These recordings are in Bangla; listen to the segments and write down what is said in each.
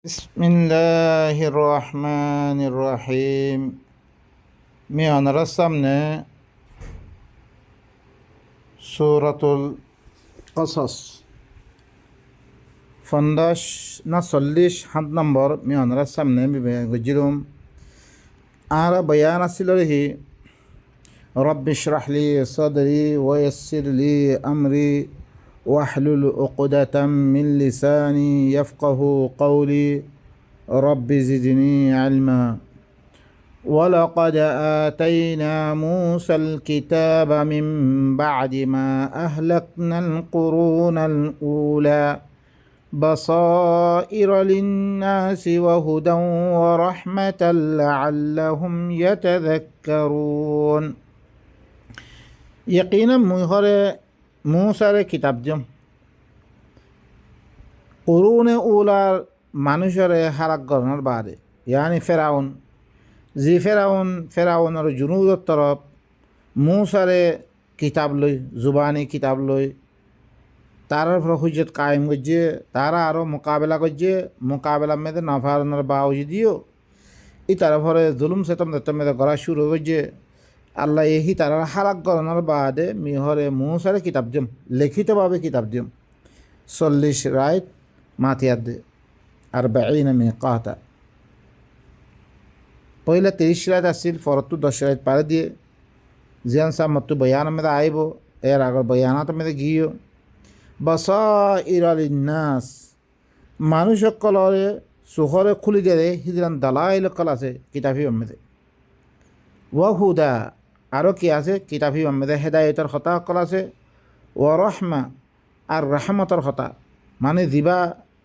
بسم الله الرحمن الرحيم. ميان رسمنا سورة القصص فنداش نصليش حد نمبر ميان رسمنا بجلوم على بيان سلره رب اشرح لي صدري ويسر لي أمري واحلل عقدة من لساني يفقه قولي رب زدني علما ولقد آتينا موسى الكتاب من بعد ما أهلكنا القرون الأولى بصائر للناس وهدى ورحمة لعلهم يتذكرون. يقينا মুসার কিতাব জম কুরুনে উলার মানুষের হারাক গণনার বাদে ইয়ানি ফেরাউন ফেরাউনের জুনুদের তরফ মুসারে কিতাব লই জুবানি কিতাব লই তার হুজ্জত কায়েম করছে তারা আরও মোকাবেলা করছে মোকাবেলার মেয়েদের নাফারনের বাউজিদিও ই তারপরে জুলুম সেতম মেয়েদের করা শুরু করছে। আল্লাহ এহি তারা হারাক গণনার বাদে মিহরে মুসারে কিতাব দিম লিখিতভাবে কিতাব দিম 40 রাইত মাতিয়াদ আর 40 মিকাতা পয়লা 30 রাইত আসছিল ফরতু 10 রাইত পারে দিয়ে জিয়ান সাহ মতো বয়ান মেদে আইব এর আগর বয়ানাত মেদে গিয়েও বাসাইর লিন্নাস মানুষ সকলরে সুখরে খুলি দিয়ে হিজরান দালাইল কল আছে কিতাবি মেদে ওয়াহুদা আরও কি আছে কিতাবি মেদে হেদায়তের কথা সকল আছে ও রহমা আর রাহমতর কথা মানে দিবা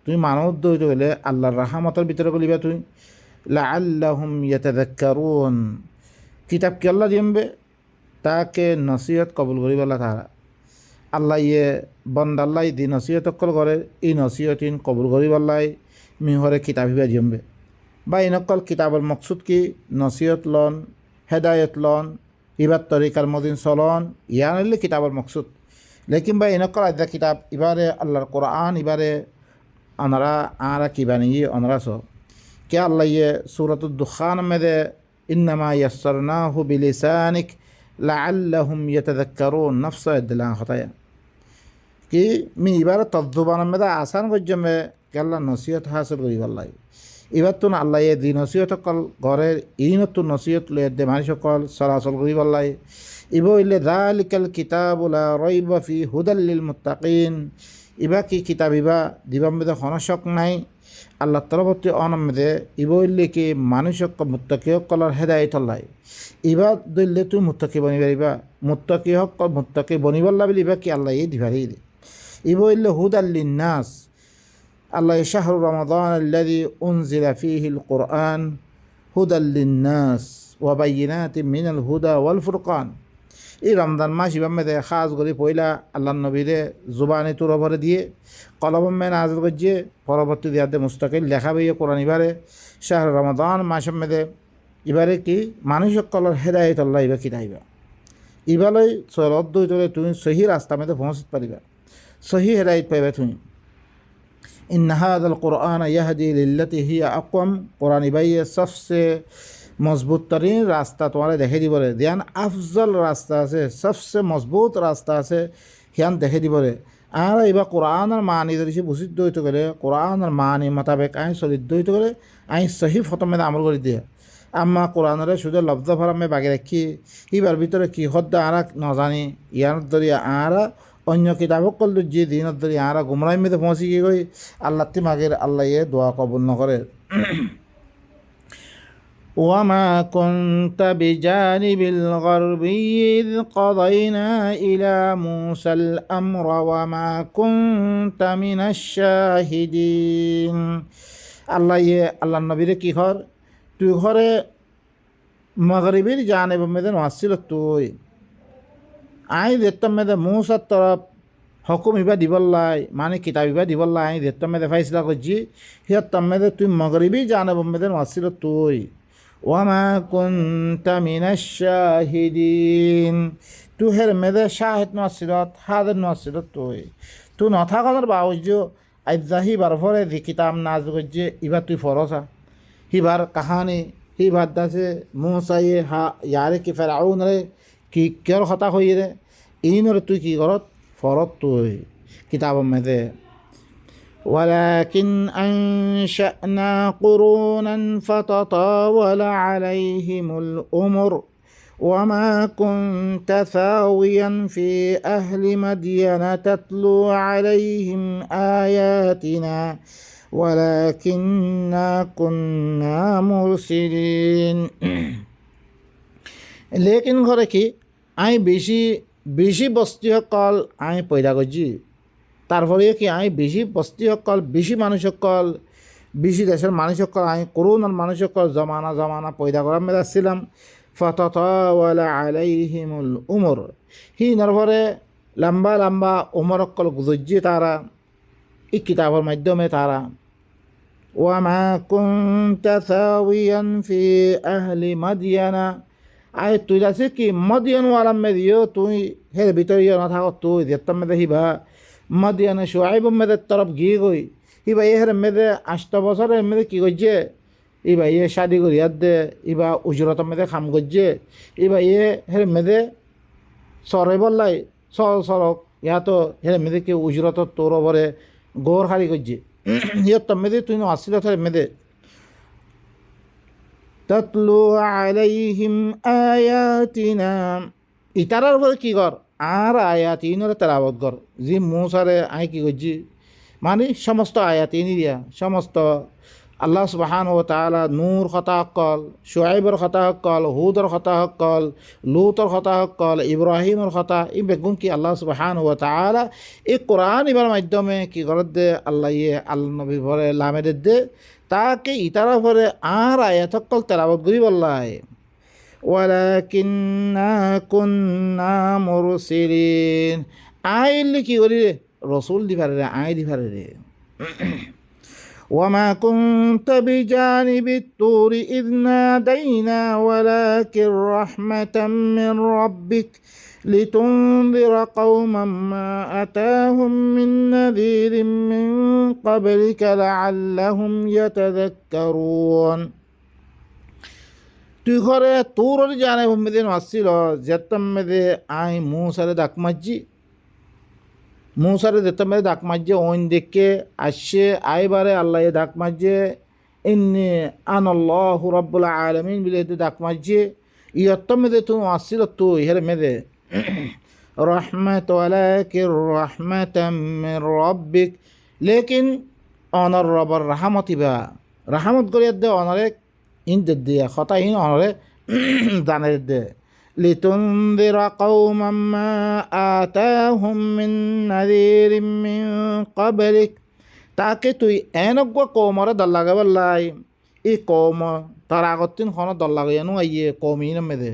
তুমি মানব দইতে গেলে আল্লাহর রাহমতের ভিতরে গলিবা তুমি লাআল্লাহুম ইয়াতাযাক্কারুন কিতাব কি আল্লাহ দিমবে তাকে নসিহত কবুল করিবলা তারা আল্লাহ ইয়ে বন্দাল্লাই দি নসিহত কল করে এই নসিহতিন কবুল করিবলাই মিহরে কিতাবিবা দিমবে বা ইনকল কিতাবের মকসুদ কি নসিহত লন হেদায়ত লন ইবার তরিকার মদিন চলন ইয়ান হইলে কিতাবের মকসুদ লেকিন বা ইনকল আদা কিতাব এবারে আল্লাহর কোরআন এবারে অনারা আরা কিবা নিয়ে অনারা সব কে আল্লাহ ইয়ে সূরাতুদ দুখান মেদে ইন্নামা ইয়াসসারনাহু বিলিসানিক লাআল্লাহুম ইয়াতাযাক্কারুন নফস আদলা হতায়া কি মি এবারে তদ্জুবান মেদে আসান গজ্জমে কে আল্লাহ নসিহত হাসিল করি আল্লাহ এবার তো আল্লাহ এ দি নসিহত সকল ঘরের এই নতুন নসিহত লয়ে দে মানুষ সকল চলাচল করি আল্লাহ ইব ইলে যালিকাল কিতাবু লা রাইবা ফি হুদাল লিল মুত্তাকিন ইবা কি কিতাব ইবা দিবাম মেদে হনশক নাই আল্লাহ তরফতে অনম মেদে ইব ইলে কি মানুষ মুত্তাকি সকলের হেদায়ত আল্লাহ ইবা দইলে তুই মুত্তাকি বনিবা মুত্তাকি সকল মুত্তাকি বনিবাল্লা বলি ইবা কি আল্লাহ এই দিবারি ইব ইলে হুদাল লিন্নাস আল্লাহ শাহরু রমাদান আল্লাযী উনজিলা ফীহিল কুরআন হুদাল লিন্নাস ওয়া বাইয়িনাতিন মিনাল হুদা ওয়াল ফুরকান। এই রমজান মাস ইবাম মেদে খাস করে পয়লা আল্লাহ নবীরে জুবানি তুর ভরে দিয়ে কলম মে নাজিল করছে পরবর্তী দিয়াতে মুস্তাকিল লেখা বইয়ে কোরআন এবারে শাহরু রমাদান মাস মেদে এবারে কি মানুষ সকলের হেদায়ত আল্লাহ ইবা কিতাইবা ইবালই চলত দই তোলে তুমি সহি রাস্তা মেদে পৌঁছতে পারিবা সহি হেদায়ত পাইবা তুমি। इन हादल कुरान यहदी लिल्लती ही अक़वम कुरान भाई सबसे मजबूत तरीन रास्ता तुम्हारे देखे दी बोले ध्यान अफजल रास्ता से सबसे मजबूत रास्ता से ह्यान देखे दी बोले আর এবার কোরআনের মানি যদি বুঝিত হইতে গেলে কোরআনের মানি মোতাবেক আইন চলিত হইতে গেলে আইন সহি ফতমে আমল করে দিয়ে আম্মা কোরআনের শুধু লব্ধ ফরামে বাগে রাখি এবার ভিতরে কি হদ্দা আর নজানি ইয়ার দরিয়া আর অন্য কিতাব করল যে দিনের ধরে আরা গুমরাই মেতে পৌঁছে গিয়ে গই আল্লাহ তিমাগের আল্লাহ এ দোয়া কবুল নকরে। ওয়ামা কুনতা বিজানিবিল গারবি ইয কাদাইনা ইলা মুসাল আমরা ওয়ামা কুনতা মিনাশ শাহিদিন। আল্লাহ এ আল্লাহ নবীরে কি ঘর তুই ঘরে মাগরিবের জানিব মেদে আসছিল তুই আই দেখতাম মেদে মুসার তরফ হকুম ইবা দিবল্লাই মানে কিতাব ইবা দিবল্লাই আই দেখতাম মেদে ফাইসলা করছি হিয়ার মেদে তুই মগরিবি জানাব মেদে আসছিল তুই ওয়ামা কুনতা মিনাশ শাহিদিন তুই হের মেদে শাহিদ নসিলত হাদের নসিলত তুই নথাকার বাউজ্য আইজা হিবার ফরে যে কিতাব নাজ করছে এবার তুই ফরসা হিবার কাহানি হিবার দাসে মুসাইয়ে হা ইয়ারে কি ফেরাউন রে কি কের কথা হইয়ে রে ইনরে তুই কি করত ফরত তুই কিতাবের মেদে ولكن أنشأنا قرونا فتطاول عليهم الأمر وما كنت ثاويا في أهل مدين تتلو عليهم آياتنا ولكننا كنا مرسلين लेकिन घरे कि आई বেশি বস্তি সকল আই পয়দা করছি তারপরে কি আই বেশি বস্তি সকল বেশি মানুষ সকল বেশি দেশের মানুষ সকল আই করোনার মানুষ সকল জমানা পয়দা করার মেয়ে আসছিলাম ফতাতাওয়ালা আলাইহিমুল উমর হি নরভরে লম্বা উমর সকল গুজরিয়ে তারা এই কিতাবের মাধ্যমে তারা ওয়ামা কুনতা সাওয়িয়ান ফি আহলি মাদিয়ানা আয় তুই আছে কি মদিয়ান ওয়ালাম মেদিও তুই হের ভিতরে না থাকো তুই যেতাম মেদে হিবা মদিয়ানে শুয়াইব মেদের তরফ গিয়ে গই হিবা এ হের মেদে 8 বছরের মেদে কি করছে ইবা ইয়ে শাদি করিয়ার দে ইবা উজরত মেদে খাম করছে ইবা ইয়ে হের মেদে সরে বললাই সরক ইয়া তো হের মেদে কি উজরত তোর ওপরে গোর হারি করছে ইয়ত মেদে তুই ন আসছিল হের মেদে ততলু আলাইহিম আয়াতিনা ইতারার উপরে কি কর আর আয়াত ইনরে তেলাওয়াত কর জি মুসারে আই কি করছি মানে সমস্ত আয়াত ইনি দিয়া সমস্ত আল্লাহ সুবহানাহু ওয়া তাআলা নূর কথা কল শুআইবের কথা কল হুদর কথা কল লুতর কথা কল ইব্রাহিমের কথা ই বেগুন কি আল্লাহ সুবহানাহু ওয়া তাআলা এই কোরআন ইবার মাধ্যমে কি করে দে আল্লাহ ইয়ে আল্লাহ নবী ভরে লামে দে তাকে ইতারা ভরে আর আয়াত কল তেলাওয়াত করি বললাই ওয়ালাকিন্না কুন্না মুরসিলিন আইলি কি করি রে রসুল দিবারে রে আই দিবারে রে وما كنت بجانب الطور إذ نادينا ولكن رحمة من ربك لتنذر قوما ما أتاهم من نذير من قبلك لعلهم يتذكرون তুই ঘরে তোর জানে মেদে আসছিল যেতাম মেদে আই মুসারে ডাক মারছি মুসারে যেতাম মেদে ডাক মারছে ওইন দেখে আসছে আইবারে আল্লাহ ডাক মারছে ইন্নি আনাল্লাহু রাব্বুল আলামিন বলে ডাক মারছে ইয়ত্তম মেদে তুই আসছিল তুই হেরে মেদে রহমত ওয়ালাকির রহমাতাম মির রাব্বিক লেকিন অনর রবর রাহমতিবা রাহমত করিয়া দে অনরে ইনতে দিয়া কথা ইন অনরে জানে দে লিতুনদিরা কওমান মা আতাহুম মিন নাযীরিম মিন ক্বাবলিক তাকে তুই এনেক কওমরে দল লাগাবার লাই এই কওম তার আগতিন খন দল লাগাইয়ানো আইয়ে কওমিন মেদে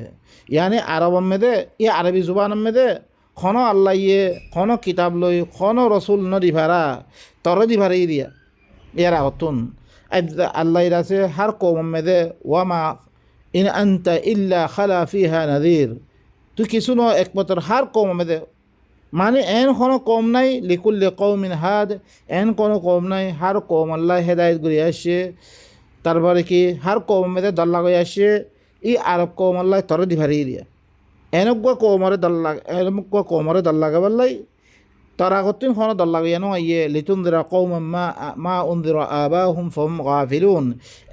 ইয়ানি আরব মেদে ই আরবি জুবান মেদে খন আল্লাহ ইয়ে খন কিতাব লই খন রসুল ন দিভারা তর দিভারে দিয়া ইয়ার আগতুন আল্লাহ আছে হার কওম মেদে ওয়ামা ইন আনতা ইল্লা খালা ফিহা নাযীর তুই কিছু ন একমাত্র হার কওম মেদে মানে এন কোনো কম নাই লিকুল্লি কওমিন হাদ এন কোনো কম নাই হার কওম আল্লাহ হেদায়েত করে আসে তারপরে কি হার কওম মেদে দল্লা করে আসে ই আরব কওম আল্লাহ তরে দিভারি দিয়া এনেকুৱা কওমরে দল লাগাবার লাই তার আগতিন খন দল লাগাইয়ানো আইয়ে লিতুনদিরা কওমান মা উনদিরা আবাহুম ফাহুম গাফিলুন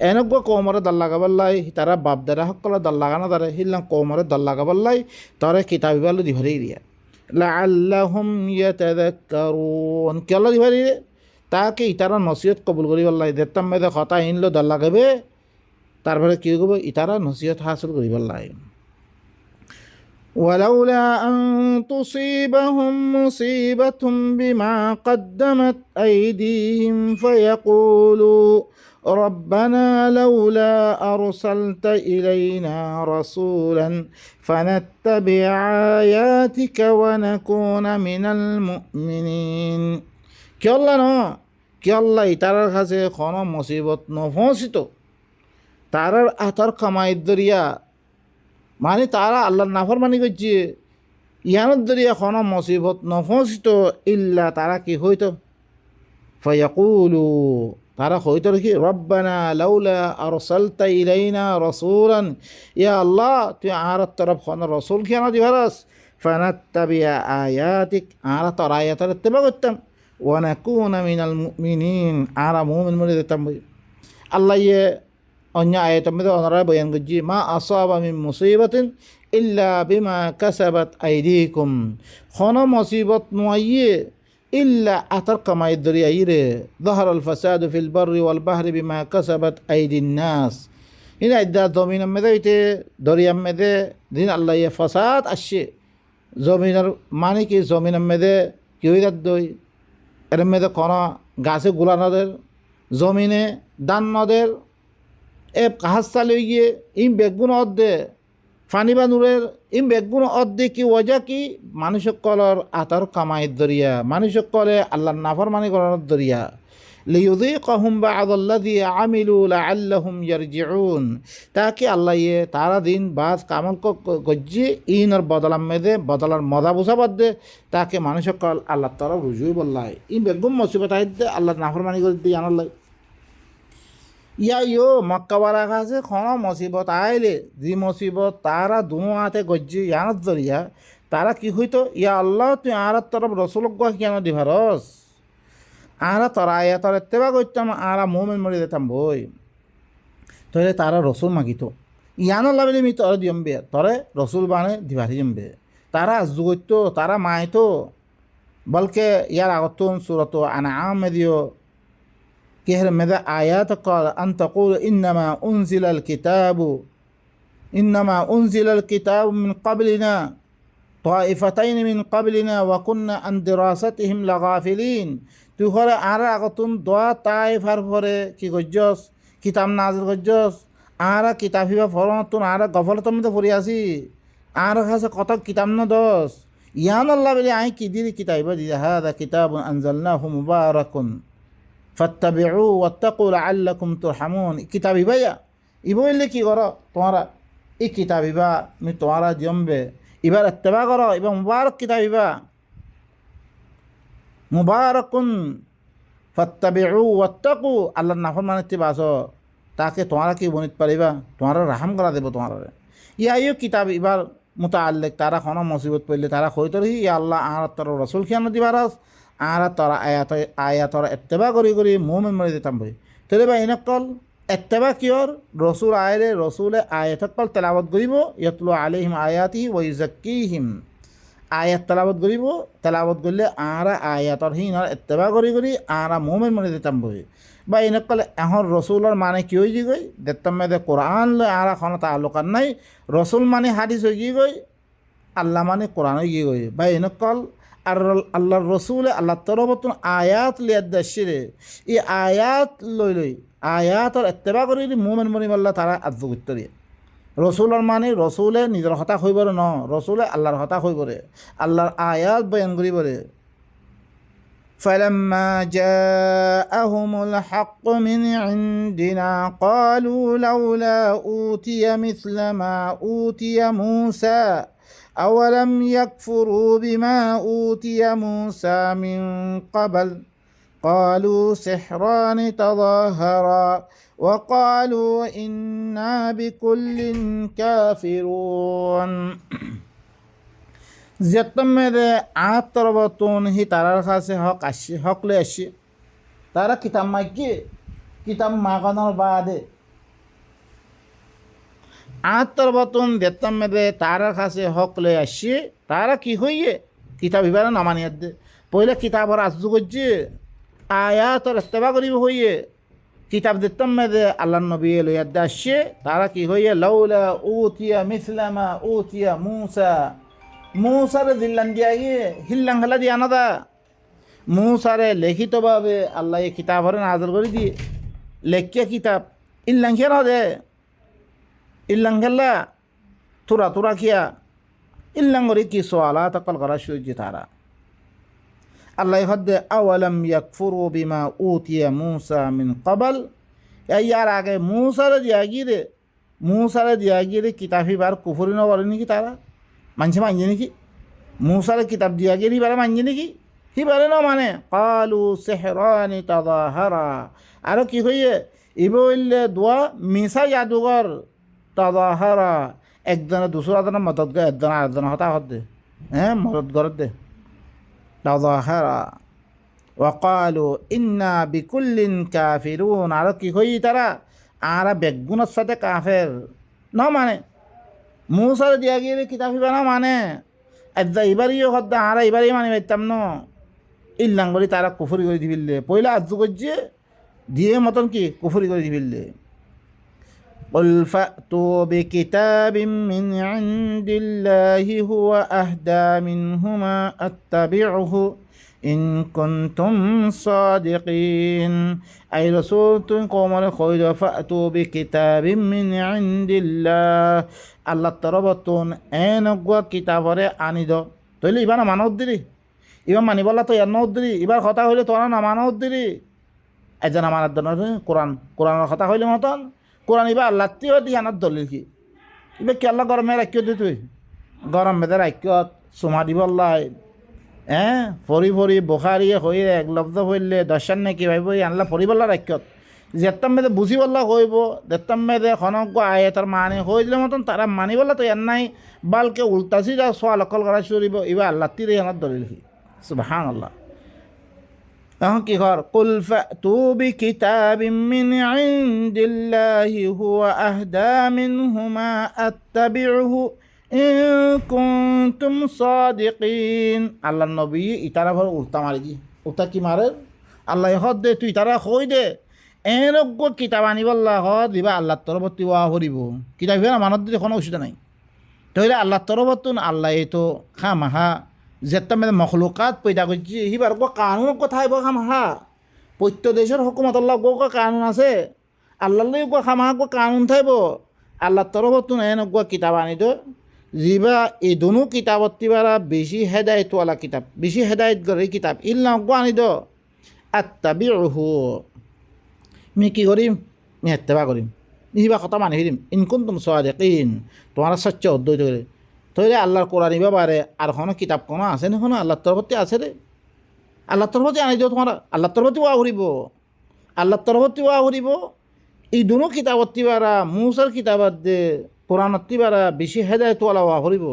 এনেকুৱা কওমরে দল লাগাবার লাই তারা বাপ দাদা সকলে দল লাগানো তারা হিল্লাং কওমরে দল লাগাবার লাই তারে কিতাবিবালো দিভারি দিয়া লাআল্লাহুম ইয়াতাযাক্কারুন কেলা দিভারি তাকে ইতারা নসিহত কবুল করিবার লাই দেতাম মেদে কথা ইনলো দল লাগাবে তারপরে কি করব ইতারা নসিহত হাসিল করিবার লাই ولولا أن تصيبهم مصيبة بما قدمت أيديهم فيقولوا ربنا لولا أرسلت إلينا رسولا فنتبع آياتك ونكون من المؤمنين কি আল্লাহ ইতারার কাছে কোনো মুসিবত নপৌঁছিত তারার আতার কামাইয়ের দরিয়া মানে তারা আল্লাহর নাফরমানি করছে ইয়ানোর দরিয়া কোনো মুসিবত নপৌঁছিত ইল্লা তারা কি হইতো ফয়াকুলু তারা হইতো কি রব্বানা লাউলা আরসালতা ইলাইনা রাসূলান, ইয়া আল্লাহ তুই আর তরফ খন রসুল কেন দিবারস, ফানাত্তাবিয়া আয়াতিক আর তোর আয়াতের ইত্তেবা করতাম, ওয়া নাকুনা মিনাল মুমিনিন আর মুমিন মনে দিতাম। আল্লাহ ইয়ে অন্য আয়াতের মধ্যে ওনারা বয়ান করছি মা আসাবা মিন মুসিবাতিন ইল্লা বিমা কাসাবাত আইদিকুম, কোনো মুসিবত নয় ইল্লা আতার কামাই দরিয়াইরে দহরাল ফাসাদু ফিল বাররি ওয়াল বাহরি বিমা কাসাবাত আইদিন নাস। ইন আইদা জমিনের মধ্যে হইতে দরিয়ার মধ্যে দিন আল্লাহ ইয়ে ফাসাদ আসছে, জমিনের মানে কি জমিনের মধ্যে কি হয়ে দই এর মধ্যে কোনো গাছে গোলা নদের, জমিনে দান নদের এ কাহাজ চালিয়ে গিয়ে ইম বেগুন অর্ধে ফানি বা নূরের ইম বেগুন অর্ধে কি ওজা কি মানুষকলর আতার কামাইয়ের দরিয়া, মানুষকলে আল্লাহর নাফরমানি করার দরিয়া। লিয়ুযীকাহুম বা'দাল্লাযী আমিলু লাআল্লাহুম ইয়ারজিউন, তাকে আল্লাহ ইয়ে তারা দিন বাস কামল গজ্জি ইনর বদলার মেদে বদলার মজা বুঝা বাদে তাকে মানুষকল আল্লাহর তরফ রুজুই বললাই ইম বেগুন মুসিবত আইদে আল্লাহর নাফরমানি করে দিয়ে আনাল্লাই। ইয়া ইয়ো মক্কাওয়ালা কাছে কোনো মুসিবত আইলে যে মুসিবত তারা দুনো হাতে গজ্জি ইয়ানত জরিয়া তারা কি হইতো, ইয়া আল্লাহ তুই আর তরফ রসুলক কেন দিভারস, আর তোরা আয়াতর ইত্তেবা করতাম আর মুমিন মরে যেতাম বই। তাহলে তারা রসুল মাগিত ইয়ানো লাভিলে মি তরে দিয়মবে তরে রসুল বানে দিভারি জমবে, তারা জুগত তারা মাইতো বলকে ইয়ার আগতুন সুরত আনআম দিও কেহর মেদা আয়াত قال أن تقول إنما أنزل الكتاب من قبلنا طائفتين من قبلنا وكنا عن دراستهم لغافلين। তুই ঘরে আর আগতুন দোয়া তাই ফার ফরে কি গজ্জস কিতাব নাজিল গজ্জস আর কিতাবিবা ফরতুন আর গফলতর মধ্যে পড়ি আসি আর কাছে কত কিতাব ন দস ইয়ান আল্লাহ বলে আই কি দিলি কিতাব দি হাদা কিতাবুন আনজালনাহু মুবারাকুন ফাত্তাবিউ ওয়াত্তাকু লাআল্লাকুম তুরহামুন। কিতাবি ভাইয়া ইবইলে কি করো তোমরা এই কিতাবিবা মি তোমরা জমবে এবার ইত্তেবা করো এবং মুবারক কিতাবিবা মুবারকুন ফাত্তাবিউ ওয়াত্তাকু আল্লাহর নাফরমানি ইত্তিবাস তাকে তোমরা কি বনিত পারিবা তোমরা রাহাম করা দেব তোমার ইয়ো কিতাব এবার মুতাআল্লিক তারা কোনো মুসিবত পড়লে তারা হইতো ইয়া আল্লাহ আর তোর রসুল খিয়ান দিবারস আর তারা আয়াতর ইত্তেবা করি মুমিন মরে দিতাম বই। তাহলে বা এনেকল ইত্তেবা কিয়র রসুল আয়রে রসুলে আয়াতকল তেলাওয়াত করিব ইয়াতলু আলাইহিম আয়াতি ওয়া ইউযাক্কিহিম, আয়াত তেলাওয়াত করিব তেলাওয়াত করলে আর আয়াতর হিনার ইত্তেবা করি আর মুমিন মরে দিতাম বই। বা এনেকল এখন রসুলের মানে কি হয়ে গই দেখতাম মেয়েদের কোরআন আর এখন তালুকার নাই, রসুল মানে হাদিস হয়ে গিয়ে গই আল্লাহ মানে কোরআন হয়ে গিয়ে গই। বা এনেকল আর আল্লাহর রসুলে আল্লাহ তরফতুন আয়াত লিয়াদ্দাশিরে এই আয়াত লই আয়াতর ইত্তেবা করি মুমিন মরিম আল্লাহ তারা আজ্জ করতে দিয়ে রসুলের মানে রসুলে নিজের হতাশ হইবরে ন রসুলে আল্লাহর হতাশ হইবরে আল্লাহর আয়াত বয়ান করিবরে। فلما جاءهم الحق من عندنا قالوا لولا أوتي مثل ما أوتي موسى أولم يكفروا بما أوتي موسى من قبل قالوا سحران تظاهرا وقالوا إنا بكل كافرون। যেতম মেরে আত্মরবতন হি তারার কাছে হক লে আসছে তারা কিতাব মাইকে কিতাব মাগানোর বাদে আত্মরবতন যেতম মেরে তারার কাছে হক লে আসছে তারা কি হইয়ে কিতাব ইবারে নামানিয়াত দে পয়লা কিতাবর আজু করছে আয়াতর ইত্তেবা করিব হইয়ে কিতাব যেতম মেরে আল্লাহ নবী লইয়াদ আসছে তারা কি হইয়ে লাউলা উতিয়া মিসলামা উতিয়া মুসা মূসারে জিল্লান দিয়া গিয়ে হিল্লাং খেলা দিয়া না দা মূসারে লিখিতভাবে আল্লাহ এই কিতাবরে নাজল করে দিয়ে লেখিয়া কিতাব ইল্লাং খেলা দে ইল্লাং খেলা তোরা খিয়া ইল্লাং করে কি সোয়ালা তকল করা সূর্য তারা আল্লাহ হদ্দে আওয়ালাম ইয়াকফুরু বিমা উতিয়া মূসা মিন ক্বাবল ইয়ার আগে মূসারে দিয়া গিয়ে কিতাবিবার কুফরি ন বলে নাকি তারা মানছে মানছে নাকি মূসারে কিতাব দিয়া গিয়ে বারে মানছে নাকি হিবারে ন মানে কালু সেহরানি তাদাহারা আর কি হইয়ে ইবইলে দোয়া মিসা জাদুঘর তাদাহারা একজনে দুসরাজনের মদত গে একজনে আরেকজনের হতা হত দে হ্যাঁ মদত গরত দে তাদাহারা ওয়াকালু ইন্না বিকুল্লিন কাফিরুন আর কি হই তারা আরা বেগুনের সাথে কাফের ন মানে মুসার দিয়া গিয়ে কিতাব হিবা না মানে এদা এবারই হদ্দা আরা এবারই মানে পাইতাম ন ইল্লাং বলি তারা কুফরি করে দিবিলে পয়লা আজু করছে দিয়ে মতন কি কুফরি করে দিবিলে قل فأتوا بكتاب من عند الله هو أهدى منهما أتبعه إن كنتم صادقين أي رسول قوم الخير فأتوا بكتاب من عند الله الله تربطون أين قوى كتابه আনি দাও তাহলে এবার মানব দিলি এবার মানি বললা তো এর নদ্দিরি এবার কথা হইলে তোরা না মানব দিলি একজন আমার কোরআনের কথা হইলে মতন কোরআন এবার আল্লাহ তিও দি আনার দলিল কি এবার কি আল্লাহ গরমে রাখিও দি তুই গরম বেদে রাখিয়ত চুমা দিব আল্লাহ ফরি ফরি বোখারিয়ে হয়ে এক লব্ধ হইলে দর্শন নাকি ভাইব আনলা ফরি বল্লা রাখিয়ত যেতাম মেদে বুঝি বল্লা হইব যেতাম মেদে খনক আয়তার মানে হয়ে দিলে মতন তারা মানি বললা তো এর নাই বালকে উল্টাছি যা সোয়াল অকল করা চলিব এবার আল্লাহ তিরে আনার দলিল কি সুবহানাল্লাহ এখন কি কর কুল ফাতু বিকিতাবিম মিন ইনদিল্লাহি হুয়া আহদা মিনহুমা আত্তাবিউহু ইন কুনতুম সাদিকিন আল্লাহ নবী ইতারা ভর উল্টা মারি দি উল্টা কি মারে আল্লাহ হদ দে তুই তারা কই দে এরজ্ঞ কিতাব আনিবল্লাহ হদ দিবা আল্লাহর তরফতি ওয়া হরিব কিতাব না মানত দিতে কোনো অসুবিধা নাই তইলে আল্লাহর তরফতুন আল্লাহ এই তো খামাহা যেটা মানে মখলুকাত পয়দা করছি সিবার গো কানুন কথা হইব খামাহা প্রত্য দেশের হুকুমতল্লাহ গো কানুন আছে আল্লাহ গো খামাহা গো কানুন থাইব আল্লাহর তরফতুন এন গো কিতাব আনি তো যিবা এই দুনো কিতাবত তিবারা বেশি হেদায়তওয়ালা কিতাব বেশি হেদায়ত করে কিতাব ইল্লা গো আনি দো আত্তাবিউহু মি কি করিম মি ইত্তেবা করিম ইবা কথা মানি হিরিম ইন কুনতুম সাদিকিন তোমার সচ্চ অদ্বৈত করে তৈরি আল্লাহর কোরআন ইবা পারে আর কোনো কিতাব কোনো আছে না কোনো আল্লাহর তরফতি আছে রে আল্লাহর তরফতি আনি দিও তোমার আল্লাহর তরফতি ওয়া হরিব আল্লাহর তরফতি ওয়া হরিব এই দুনো কিতাবত তিবারা মুসার কিতাবত দে কোরআনত তিবারা বেশি হেদায়তওয়ালা ওয়া হরিব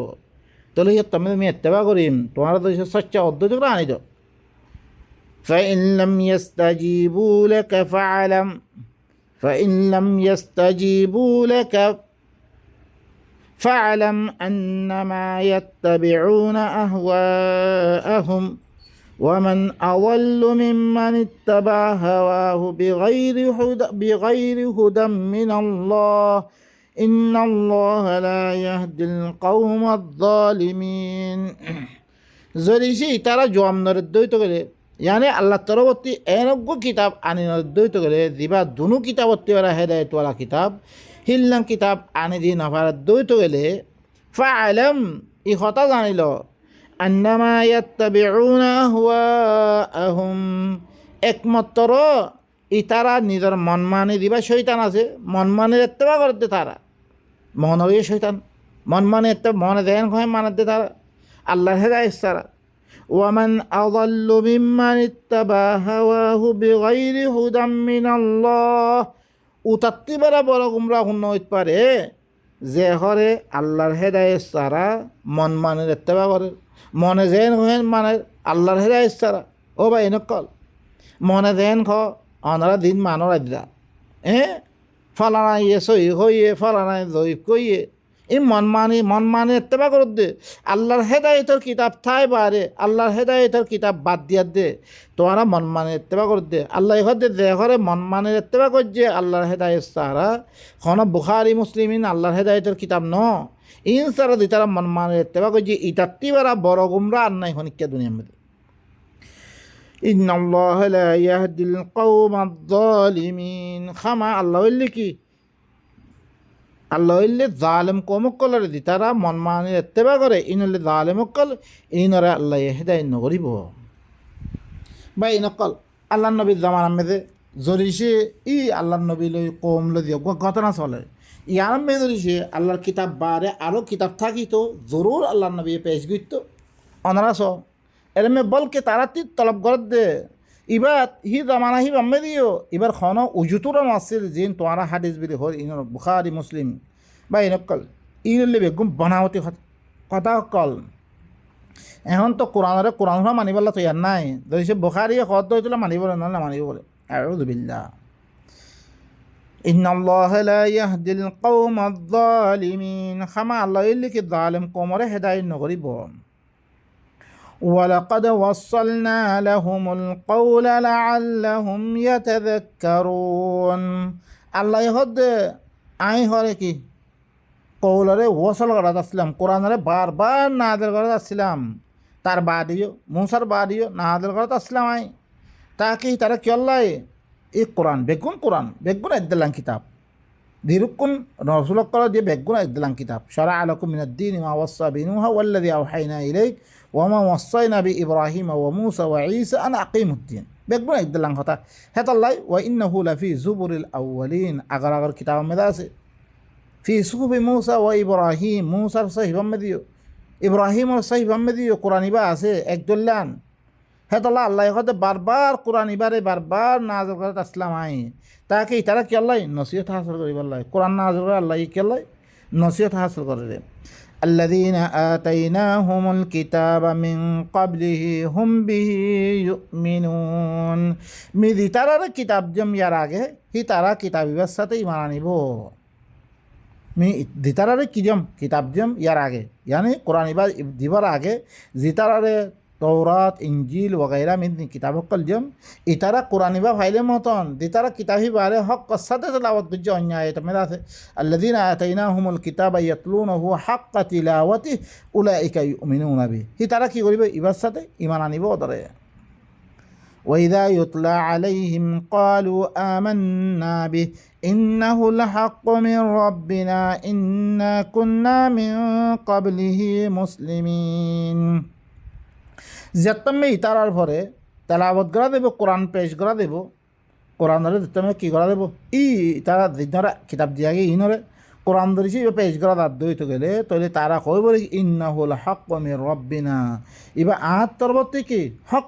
তাহলে তুমি আমি ইত্তেবা করিম তোমার তো সচ্চ অদ্বৈত করে আনি দিও فإن لم يستجيبوا لك فاعلم أنما يتبعون أهواءهم ومن أضل ممن اتبع هواه بغير هدى من الله إن الله لا يهدي القوم الظالمين زريشي ترى جوام نردوي تقولي يعني الله تربطي أنغو كتاب عن نردوي تقولي ذبا دونو كتاب وتبرا هداية ولا كتاب হিল্লাং কিতাব আনি দি নভারত দৈত গেলে ফাআলাম ই কথা জানিল আন্নামা ইয়াত্তাবিউনা আহওয়াআহুম একমাত্র ইতারা নিজের মন মানে দিবা শয়তান আছে মন মানে ইত্তেবা করতে তারা মনরে শয়তান মন মানে মনে দেন হয় মানতে তারা আল্লাহ হেদায়েত ছাড়া ওয়ামান আযাল্লু মিম্মান ইত্তাবা হাওয়াহু বিগাইরি হুদাম মিনাল্লাহ উতাত্তিবারা বড় গুমরা শূন্য হইতে পারে যে হরে আল্লাহর হেদায়েত ছাড়া মন মানে ইত্তেবা করে মনে যেন হেন মানে আল্লাহর হেদায়েত ছাড়া ও ভাই নকল মনে যেন অনারা দিন মানর আদিরা ফলানা ইয়ে সহি হইয়ে ফলানা জয়ীফ কইয়ে এই মন মানে ইত্তেবা করত দে আল্লাহর হেদায়েতের কিতাব ঠাই বারে আল্লাহর হেদায়েতের কিতাব বাদ দিয়া দে তোমরা মন মানে ইত্তেবা করত দে আল্লাহ হদে যে ঘরে মন মানে ইত্তেবা করছে আল্লাহর হেদায়েত সারা খন বুখারি মুসলিমিন আল্লাহর হেদায়েতের কিতাব ন ইন সারা দি তারা মন মানে ইত্তেবা করছে ইতাত্তি বারা বড় গুমরা আর নাই হনিকা দুনিয়ার মধ্যে ইন্নাল্লাহ লা ইয়াহদিল কওমায যালিমিন খামা আল্লাহ হইলে কি আল্লাহ হইলে জালেম কমকলের দি তারা মন মানে ইত্তেবা করে ইনলে জালেমকল ইনরে আল্লাহ হেদায়েত নকরিব বা ইনকল আল্লাহ নবীর জামানার মধ্যে জরিসে ই আল্লাহ নবী লই কম লো দিয়ে ঘটনা চলে ইয়ার মে জরিসে আল্লাহর কিতাব বারে আরও কিতাব থাকি তো জরুর আল্লাহ নবী পেশ গিত অনারাস এরমে বলকে তারা তি তলব গরত দে ইবাত হি জমানা হি বাম্মে দিও এবার খন উজুতুর আসছিল জিন তোয়ারা হাদিস বিলি হর ইন বুখারি মুসলিম বা ইনকল ইনলে বেগুম বনাওতি কথা কল এখন তো কোরআন মানিবলা তো ইয়ার নাই যদি সে বুখারি হদ হইতলে মানিব না মানিব বলে আউযু বিল্লাহ ইন্নাল্লাহা লা ইয়াহদিল কওমায যালিমিন খামা আল্লাহ ইল্লিকে জালিম কওমরে হেদায়েত নকরিব ولقد وصلنا لهم القول لعلهم يتذكرون আল্লাহ হদ আই হরে কি কৌলরে ওসল করাত আসলাম কোরআনরে বারবার নাযিল করাত আসলাম তার বাদিও মুসার বাদিও নাযিল করাত আসলাম আই তাকে তারা কি আল্লাহ এই কোরআন বেগুন একদলাং কিতাব দিরুকুন রসুল করা দিয়ে বেগুন একদলাং কিতাব শারা আলাকুম মিনাদ্দিন মা ওয়াসা বিনুহা ওয়াল্লাযী আওহাইনা ইলাইক ওয়া মা ওয়াসাইনা বি ইব্রাহিম ওয়া মূসা ওয়া ঈসা আন আকিমুদ্দিন বেগুন একদলাং কথা হেতাল্লাহ ওয়া ইন্নাহু লাফি যুবুরিল আউয়ালিন আগার কিতাব মেদা আছে ফি সুহুফি মূসা ওয়া ইব্রাহিম মূসার সহিফাম মেদিও ইব্রাহিমের সহিফাম মেদিও কোরআন ইবা আছে একদলান হেতলা আল্লাহ হতে বারবার কোরআন ইবারে বারবার নাযিল করে আসলাম আই তাকে তারা কি আল্লাহ নসিহত হাসিল করিব আল্লাহ কোরআন নাযিল করে আল্লাহ কি আল্লাহ নসিহত হাসিল করে রে الذين آتيناهم الكتاب من قبله هم به يؤمنون মিদি তারার কিতাব জম ইয়ার আগে হি তারা কিতাব ইবার সাথে ঈমান আনিব মি দিতারারে কিজম কিতাব জম ইয়ার আগে यानी কোরআন ইবার দিবার আগে জিতারারে तौरात इंजील वगैरह में किताबों कल जम इतारा कुरानी बा फाइले मतन दितारा किताबी बारे हक कसते तिलावत गुज्ज अन्याय तो मेरा से अल्लज़ीना आतैनाहुमुल किताबा यतलूनहु हक्क तिलावति उलाइका युमिनूना बि इतारा की करिबे इबार साथे ईमान आनिब ओदरे وإذا يتلى عليهم قالوا آمنا به إنه الحق من ربنا إنا كنا من قبله مسلمين যেতমে ইতারার পরে তেলাওয়াত করা দেব কোরআন পেশ করা দেব কোরআনরে যেতমে কি করা দেব তারা দিনরা কিতাব দিয়া গে ইনরে কোরআন ধরিছি পেশ করা দাঁত দইতে গেলে তাহলে তারা কই বলে ইন্নাহুল হাক্কু মির রাব্বিনা ইবা আত তরবতে কি হক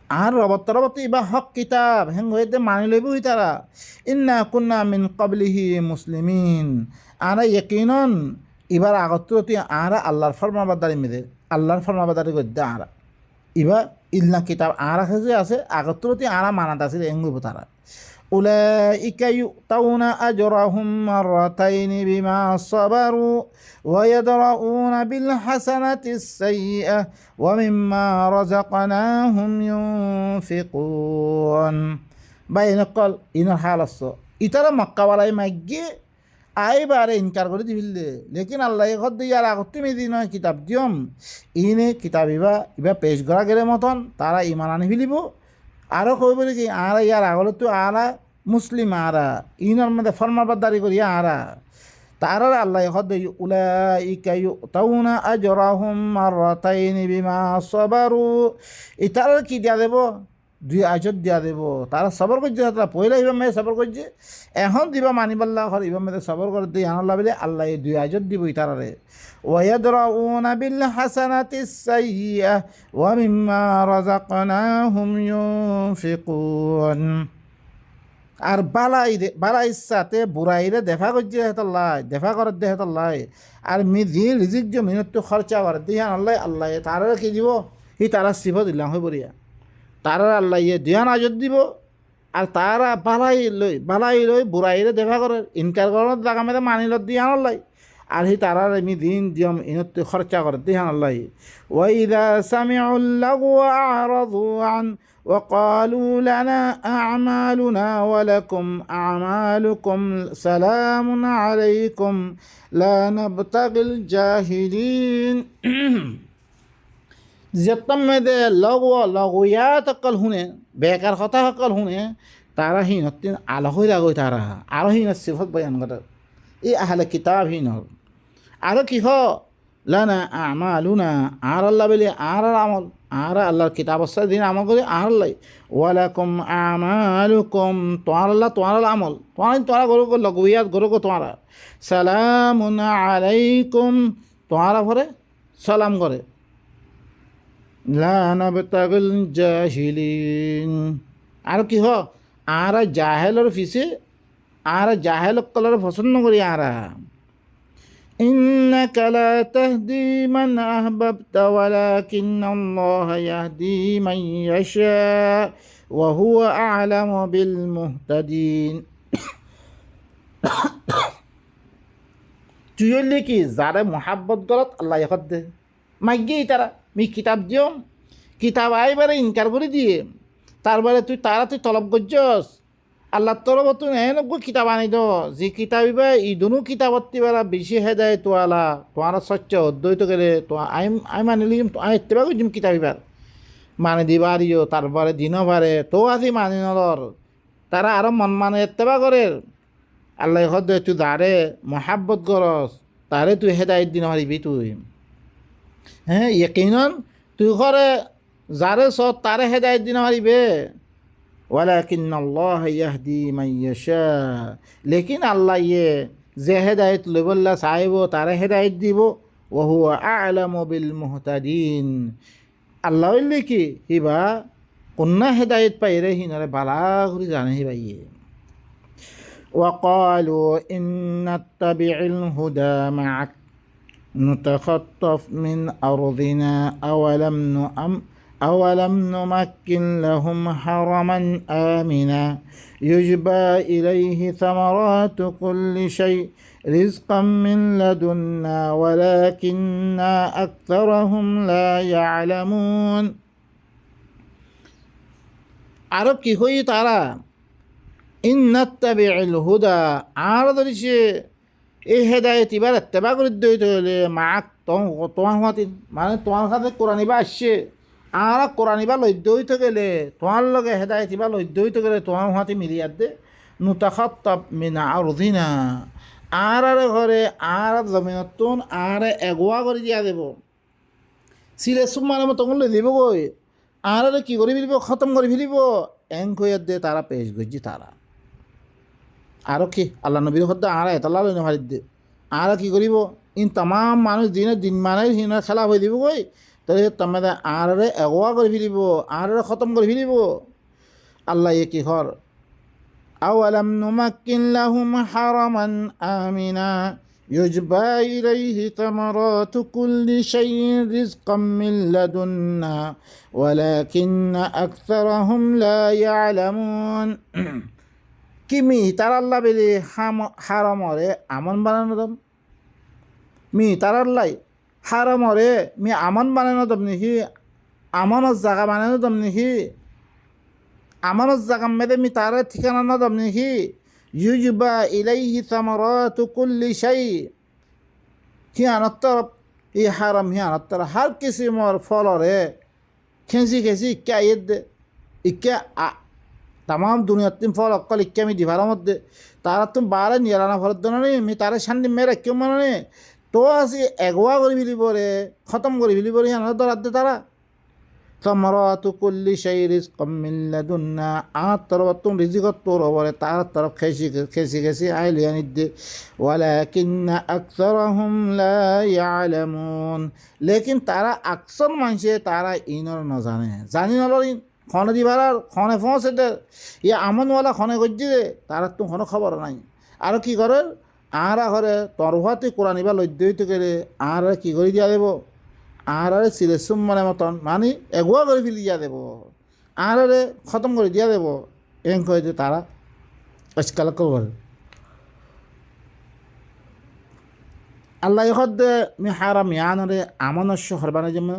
আর রবতরবতে ইবা হক কিতাব হেং হইতে মানি লইব তারা ইন্না কুন্না মিন ক্বাবলিহি মুসলিমিন আরা ইয়াকিনান ইবার আগততি আরা আল্লাহর ফরমাবারদারি মেদে আল্লাহর ফরমাবারদারি গদ্দা আরা ইবা ইল্লা কিতাব আরা কাছে আছে আগততি আরা মানাত আছে এঙ্গুব তারা উলাইকা ইউতাউনা আজরাহুম মাররাতাইনি বিমা সাবারু ওয়া ইয়াদরাউনা বিল হাসানাতিস সাইয়্যা ওয়া মিম্মা রাযাকনাহুম ইউনফিকুন বাইনাকাল ইনার হালাস ইতারা মক্কাওয়ালাই মাইগে আইবারে ইনকার করে দিবিলে লেকিন আল্লাহ ঘর দিয়ার আগতে মেদি নয় কিতাব দিয়ম ইনে কিতাব ইবা পেশ করা গেলে মতন তারা ইমান আনি ফেলিব আরও কইব কি আরা ইয়ার আগলে তো আরা মুসলিম আরা ইনার মধ্যে ফরমাবারদারি করি আরা তারা আল্লাহ ঘর দিয়ে উলাইকা ইউতাউনা আজরাহুম মাররাতাইনি বিমা সাবারু ইতারা কি দিয়া দেব দুই আজত দিয়া দেব তারা সবর করছে তারা পয়লা ইবাম মেয়ে সবর করছে এখন দিবা মানিবাল্লাহ ঘর ইবাম মেয়ে সবর করে দিয়ে আনাল্লাহ বলে আল্লাহ এই দুই আজত দিব তারারে ওয়ায়াদরাউনা বিল হাসানাতিস সাইয়্যা ওয়া মিম্মা রাযাকনাহুম ইউনফিকুন আর বালাই সাথে বুড়াইরে দেখা করছে হেতাল্লাহ দেখা করে দে হেতাল্লাহ আর মিদি রিজিক জমিনত তো খরচা করে দিয়ে আনাল্লাহ আল্লাহ তারা কি দিব ই তারা শিব দিলাম হয়ে বলিয়া তারা আল্লাহ দিয়ান আজত দিব আর তারা বালাই লই বুড়াইরে দেখা করে ইনকার করার জায়গা মেয়েদের মানিলত দিয়ান আল্লাহ আর হি তারার এমি দিন দিয়ম ইনত খরচা করে দিয়ান আল্লাহ ওয়াইদা সামিউল লাগওয়া আরাদু আন وقالوا لنا أعمالنا ولكم أعمالكم سلام عليكم لا نبتغي الجاهلين যেতম মেদে লগয়াত অকল শুনে বেকার কথা অকল শুনে তারা হিনত আলহৈ লাগৈ তারা আরো হিনত সিফত বয়ান করে এই আহলে কিতাব হিনর আরো কিহ লানা আমালুনা আর আল্লাহ বলে আর আমল আর আল্লাহর কিতাব দিন আমল করে আর আল্লাহ ওয়ালাকুম আমালুকুম তোমার আল্লাহ তোমার আমল তোমার গরু লগয়াত গরু তোমারা সালামুন আলাইকুম তোমার পরে সালাম করে লা নাবতাগিল জাহিলিন। আর কি হ আর জাহেলর ফিসে আর জাহেল কলর পছন্দ করি আরা। ইন্নাকা লা তাহদি মান আহবাবতা ওয়ালাকিন্নাল্লাহা ইয়াহদি মান ইয়াশা ওয়া হুয়া আ'লামু বিল মুহতাদিন। তুই হইলে কি যারে মহাব্বত গলত আল্লাহ এখন দে মাইগেই তারা মি কিতাব দিও, কিতাব আইবারে ইনকার করে দিয়ে তারপরে তুই তলব করছস আল্লাহর তরফ তুই এনগো কিতাব আনি দ যে কিতাব ইবা ইদুনু কিতাবত্তি বেলা বেশি হেদায় তোয়ালা তোমার স্বচ্ছ অদ্বৈত গেলে তো আই মানিলি আই এত্তেবা করছিম কিতাব ইবার মানে দিবারিও তারপরে দিনও পারে তো আজি মানি নলর তারা আরো মন মানে এত্তেবা করে আল্লাহ হদ তুই দারে মহাব্বত গরস তারে তুই হেদায়ত দিন পারিবি তুই। হ্যাঁ ইয়কিনন তুই ঘরে যারে স তারে হেদায়ত দিন পারিবে। ওয়ালাকিন্নাল্লাহা ইয়াহদি মান ইয়াশা, লেকিন আল্লাহ ইয়ে যে হেদায়ত লইবল্লা চাইব তারে হেদায়ত দিব। ওয়া হুয়া আ'লামু বিল মুহতাদিন, আল্লাহ হইলে কি হিবা কন্যা হেদায়ত পাইরে হিনরে বালা করে জানে হিবাইয়ে। وقالوا إن نتبع الهدى معك نتخطف من أرضنا أولم نمكن لهم حرما آمنا يجبى إليه ثمرات كل شيء رزقا من لدنا ولكن أكثرهم لا يعلمون। عرب كي هوي ترى ইন্নাত্তাবিউল হুদা আর ধরিছে এই হেদায়ত এবার এত্তেবা করে দিতে হলে মাক তোমার হাতে মানে তোমার হাতে কোরআনিবা আসছে আর কোরআনিবা লদ্য হইতে গেলে তোমার লগে হেদায়ত এবার লদ্য হইতে গেলে তোমার হাতে মিলিয়ার দে নুতাখাত্তাব মিন আরদিনা আর ঘরে আর জমিনতুন আর এগোয়া করে দিয়া দেব সিলে সুমানে তখন লই দিব গই আর কি করে ফেলিব খতম করে ফেলিব এং হইয়ার দে তারা পেশ গজি তারা আরও কি আল্লাহ নবীর হদ্দা আর এতলা লইনে ভারি দে আর কি করিব ইন তামাম মানুষ দিন মানে হিনের খেলা হয়ে দিব গই তাহলে তোমাদের আর এগোয়া করে ফেলিব আর খতম করে ফেলিব। আল্লাহ এ কি হর আওয়ালাম নুমাক্কিন লাহুম হারামান আমিনা يجبى إليه ثمرات كل شيء رزقا من لدنا ولكن أكثرهم لا يعلمون। কি মি তারাল্লা বেলি হারামরে আমন বানানো দম মি তারাল্লাই হারামরে মি আমন বানানো দম নাকি আমনের জায়গা বানানো দম নাকি আমনের জায়গা মেদে মি তারে ঠিকানা না দম নাকি ইউজবা ইলাইহি সামারাতু কুল্লি শাই হিয়ানত্তর ই হারাম হিয়ানত্তর হার কিসিমর ফলরে খেঁচি ইক্কা ইয়েদ ইক্কা তামাম দুনিয়ার তিন ফল অকল ইক্কা আমি দিভার মধ্যে তারা তুমি বারে নিরানা ফলত দনে আমি তারা শান্তি মেরে কেউ মানে তো আসি এগোয়া করে ফেলিব রে খতম করে ফেলিব রে হিয়ান দরাদ দে তারা সামারাতু কুল্লি শাই রিজকাম মিন লাদুন্না আর তরফ তুমি রিজিকত তোর হবরে তার তরফ খেসি আইলি আনিদ্দে ওয়ালাকিন্না আকসারহুম লা ইয়ালামুন, লেকিন তারা আকসর মানুষে তারা ইনর না জানি নলর খনে দিবার খনে ফোঁসে দে ইয়া আমনওয়ালা খনে গজ্জি দে তারা তো কোনো খবর নাই। আর কি করে আর ঘরে তরফাতে কোরআন ইবা লদ্য হইতে গেলে আর কি করে দিয়া দেব আর সিলেসুম মানে মতন মানে এগুয়া করে ফেলি দিয়া দেব আর খতম করে দিয়া দেব এং কয়ে তারা আজকাল করে আল্লাহ হদ্দে মি হারাম ইয়ানরে আমনস্য হরবানের জন্য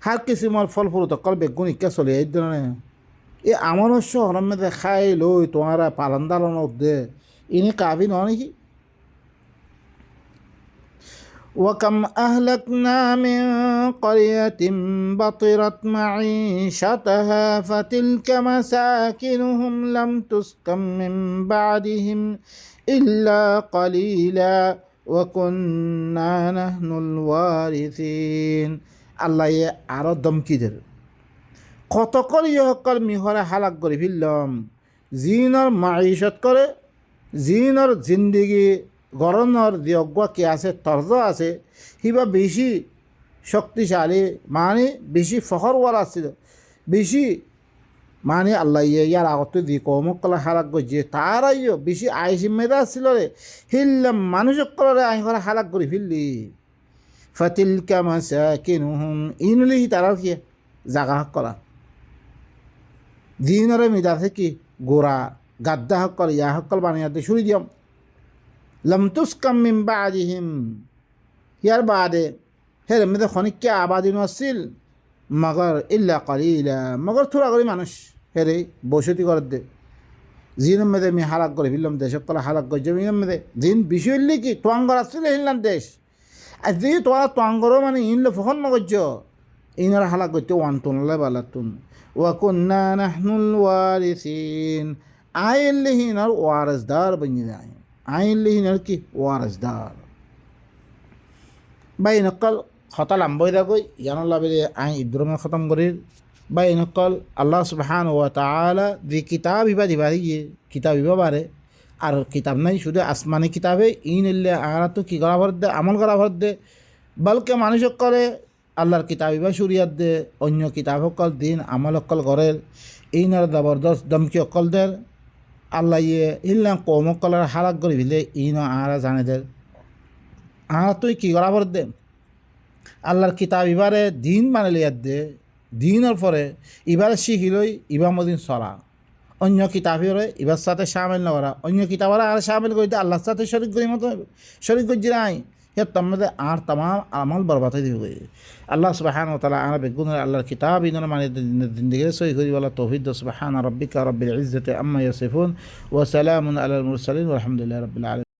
হার কিসিমর ফল ফুরুত কল বেগুন ইক্কা চলে এই ধরনের এই আমনস্য হরম মেদে খাই লই তোমারা পালন দালন দে ইনি কাবি ন নাকি। وكم أهلكنا من قرية بطرت معيشتها فتلك مساكنهم لم تسكن من بعدهم إلا قليلا وكنا نحن الوارثين। আল্লাহ আরও দমকিদের কত করে ইহকল মিহরে হালাক করে ফেললাম জিনর মাইশত করে জিনর জিন্দিগি গরমর যে অজ্ঞা কে আছে তর্জ আছে সিবা বেশি শক্তিশালী মানে বেশি ফখরওয়ালা ছিল, বেশি মানে আল্লাহ ইয়ার আগত দি কৌমকলা হালাক গজে তারাইও বেশি আইসিমেদা ছিল রে হিল্লাম মানুষকলরে আই করে হালাক করে ফিরলি। ফাতিলকা মাসাকিনুহুম ইনলি তারার কি জাগা করা দিনরে মিদা থেকে গোড়া গাদ্দা হকল ইয়া হকল বানিয়াতে শুরু দিয়ম। লম তুসকাম মিন বাদিহিম ইয়ার বাদে হের মেদে খনিককে আবাদিন আসছিল মগর ইল্লা কালিলা মগর থোড়া করে মানুষ হেরে বসতি করে দে জিন মেদে মি হালাক করে ফিরলাম দেশ সকল হালাক করে জমিন মেদে জিন বিষয় হইলে কি তোয়াঙ্গর আসছিল হিললাম দেশ আর যদি তোরা তোয়াঙ্গরও মানে ইনলে ফখন নগর্য ইনার হালাক করতে ওয়ান তুনলে বালাতুন ওয়াকুন্না নাহনুল ওয়ারিসিন আইল্লি হিনার ওয়ারসদার বনি যায় আইল্লি হিনার কি ওয়ারসদার বাই নকল খতা লাম্বই দাগই ইয়ানুল্লাহ বেলে আই ইদ্রমে খতম করির বাই নকল আল্লাহ সুবহানাহু ওয়া তাআলা যে কিতাব ইবা দিবারি গিয়ে কিতাব ইবা বারে আর কিতাব নাই শুধু আসমানি কিতাবে ইন ইল্লে আরা তো কি করা ভর দে আমল করা ভর দে বলকে মানুষ করে আল্লাহর কিতাব ইবা শুরিয়াত দে অন্য কিতাব সকল দিন আমল সকল করের ইনার জবরদস্ত দমকি অকল দের আল্লাহ ইয়ে ইল্লা কৌম কলার হালাক করে ভিলে ইন আরা জানে দের আরা তুই কি করা ভর দে আল্লাহর কিতাব ইবারে দিন মানে লিয়াত দে দিনের পরে ইবারে শিখিলই ইবা মদিন চলা অন্য কিতাবের ইবার সাথে সামিল না করা অন্য কিতাবরা আর সামিল করে আল্লাহর সাথে শরিক করি মতো শরিক করছি নাই হে তোমাদের আর তাম আমল বরবাদ হয়ে দিবে। আল্লাহ সুবহানাহু ওয়া তাআলা আর বেগুন আল্লাহর কিতাব ইনর মানে জিন্দেগি সহি করি বলা তৌফিক দো সুবহান রাব্বিকা রাব্বিল ইজ্জাতি আম্মা ইয়াসিফুন ওয়া সালামুন আলাল মুরসালিন ওয়া আলহামদুলিল্লাহি রাব্বিল আলামিন।